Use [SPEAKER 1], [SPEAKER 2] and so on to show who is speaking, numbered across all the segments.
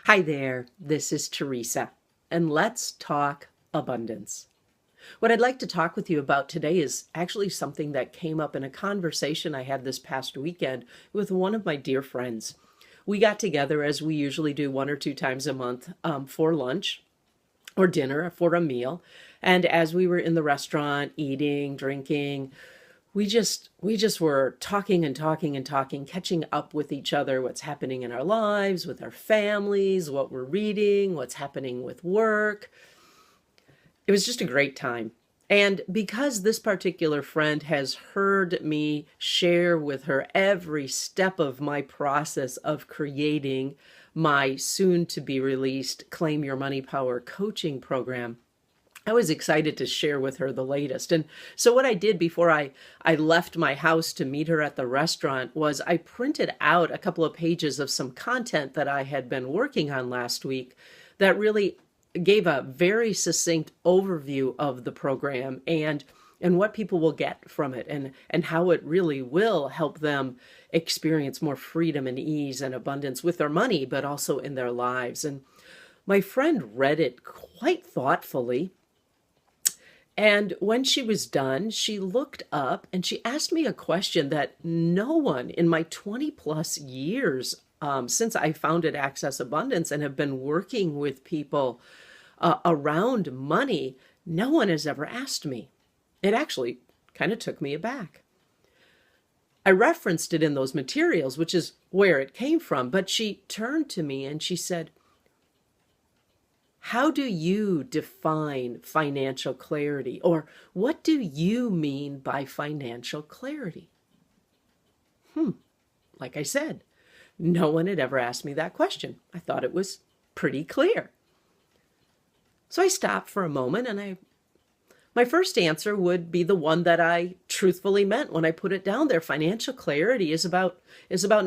[SPEAKER 1] Hi there, this is Teresa, and let's talk abundance. What I'd like to talk with you about today is actually something that came up in a conversation I had this past weekend with one of my dear friends. We got together as we usually do one or two times a month for lunch or dinner, for a meal. And as we were in the restaurant eating, drinking, we just were talking and talking and talking, catching up with each other, what's happening in our lives, with our families, what we're reading, what's happening with work. It was just a great time. And because this particular friend has heard me share with her every step of my process of creating my soon to be released Claim Your Money Power coaching program, I was excited to share with her the latest. And so what I did before I left my house to meet her at the restaurant was I printed out a couple of pages of some content that I had been working on last week that really gave a very succinct overview of the program and what people will get from it and how it really will help them experience more freedom and ease and abundance with their money, but also in their lives. And my friend read it quite thoughtfully. And when she was done, she looked up and she asked me a question that no one in my 20 plus years since I founded Access Abundance and have been working with people around money, no one has ever asked me. It actually kind of took me aback. I referenced it in those materials, which is where it came from, but she turned to me and she said, "How do you define financial clarity?" Or what do you mean by financial clarity? Like I said, no one had ever asked me that question. I thought it was pretty clear. So I stopped for a moment and my first answer would be the one that I truthfully meant when I put it down there. Financial clarity is about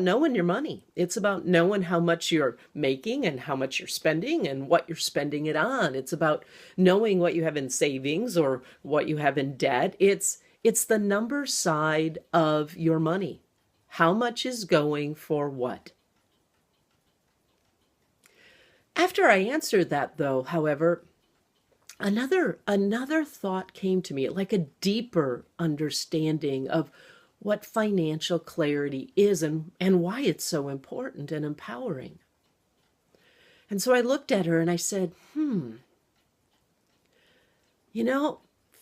[SPEAKER 1] knowing your money. It's about knowing how much you're making and how much you're spending and what you're spending it on. It's about knowing what you have in savings or what you have in debt. It's the number side of your money. How much is going for what? After I answered that, though, however, another thought came to me, like a deeper understanding of what financial clarity is and why it's so important and empowering. And so I looked at her and I said,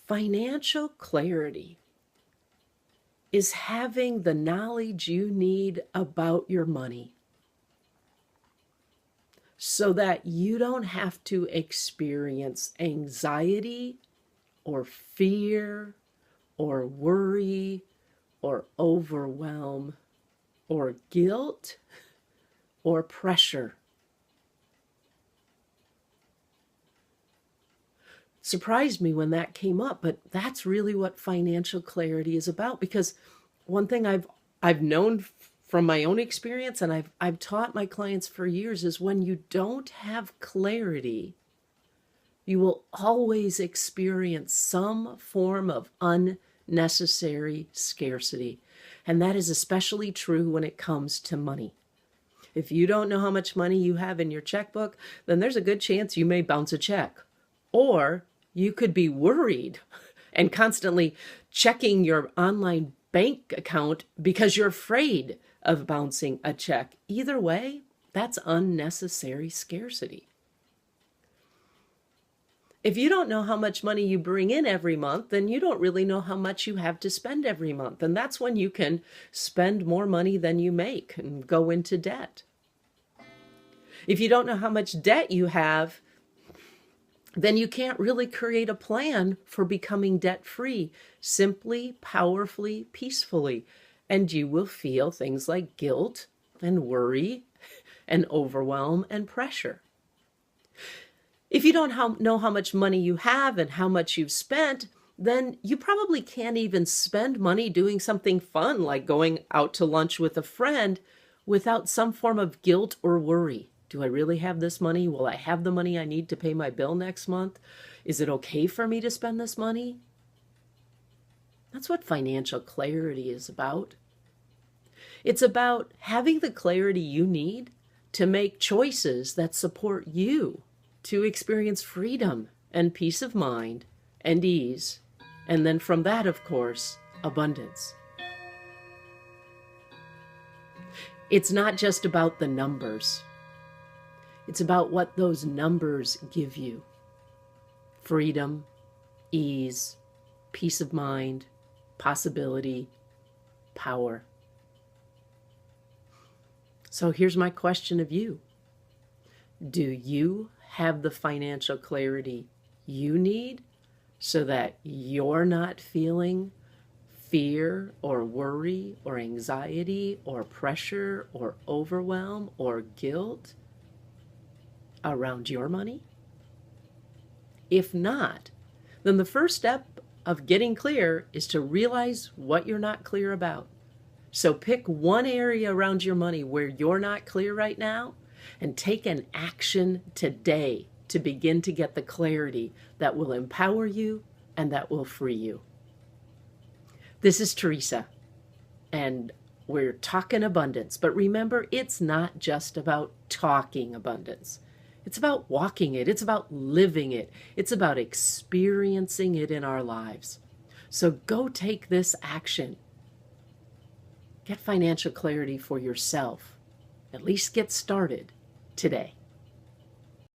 [SPEAKER 1] financial clarity is having the knowledge you need about your money so that you don't have to experience anxiety or fear or worry or overwhelm or guilt or pressure. Surprised me when that came up, but that's really what financial clarity is about, because one thing I've known from my own experience, and I've taught my clients for years, is when you don't have clarity, you will always experience some form of unnecessary scarcity. And that is especially true when it comes to money. If you don't know how much money you have in your checkbook, then there's a good chance you may bounce a check. Or you could be worried and constantly checking your online bank account because you're afraid of bouncing a check. Either way, that's unnecessary scarcity. If you don't know how much money you bring in every month, then you don't really know how much you have to spend every month. And that's when you can spend more money than you make and go into debt. If you don't know how much debt you have, then you can't really create a plan for becoming debt-free, simply, powerfully, peacefully. And you will feel things like guilt and worry and overwhelm and pressure. If you don't know how much money you have and how much you've spent, then you probably can't even spend money doing something fun like going out to lunch with a friend without some form of guilt or worry. Do I really have this money? Will I have the money I need to pay my bill next month? Is it okay for me to spend this money? That's what financial clarity is about. It's about having the clarity you need to make choices that support you to experience freedom and peace of mind and ease. And then from that, of course, abundance. It's not just about the numbers. It's about what those numbers give you. Freedom, ease, peace of mind, possibility, power. So here's my question of you. Do you have the financial clarity you need so that you're not feeling fear or worry or anxiety or pressure or overwhelm or guilt around your money? If not, then the first step of getting clear is to realize what you're not clear about. So pick one area around your money where you're not clear right now and take an action today to begin to get the clarity that will empower you and that will free you. This is Teresa, and we're talking abundance. But remember, it's not just about talking abundance. It's about walking it. It's about living it. It's about experiencing it in our lives. So go take this action. Get financial clarity for yourself. At least get started today.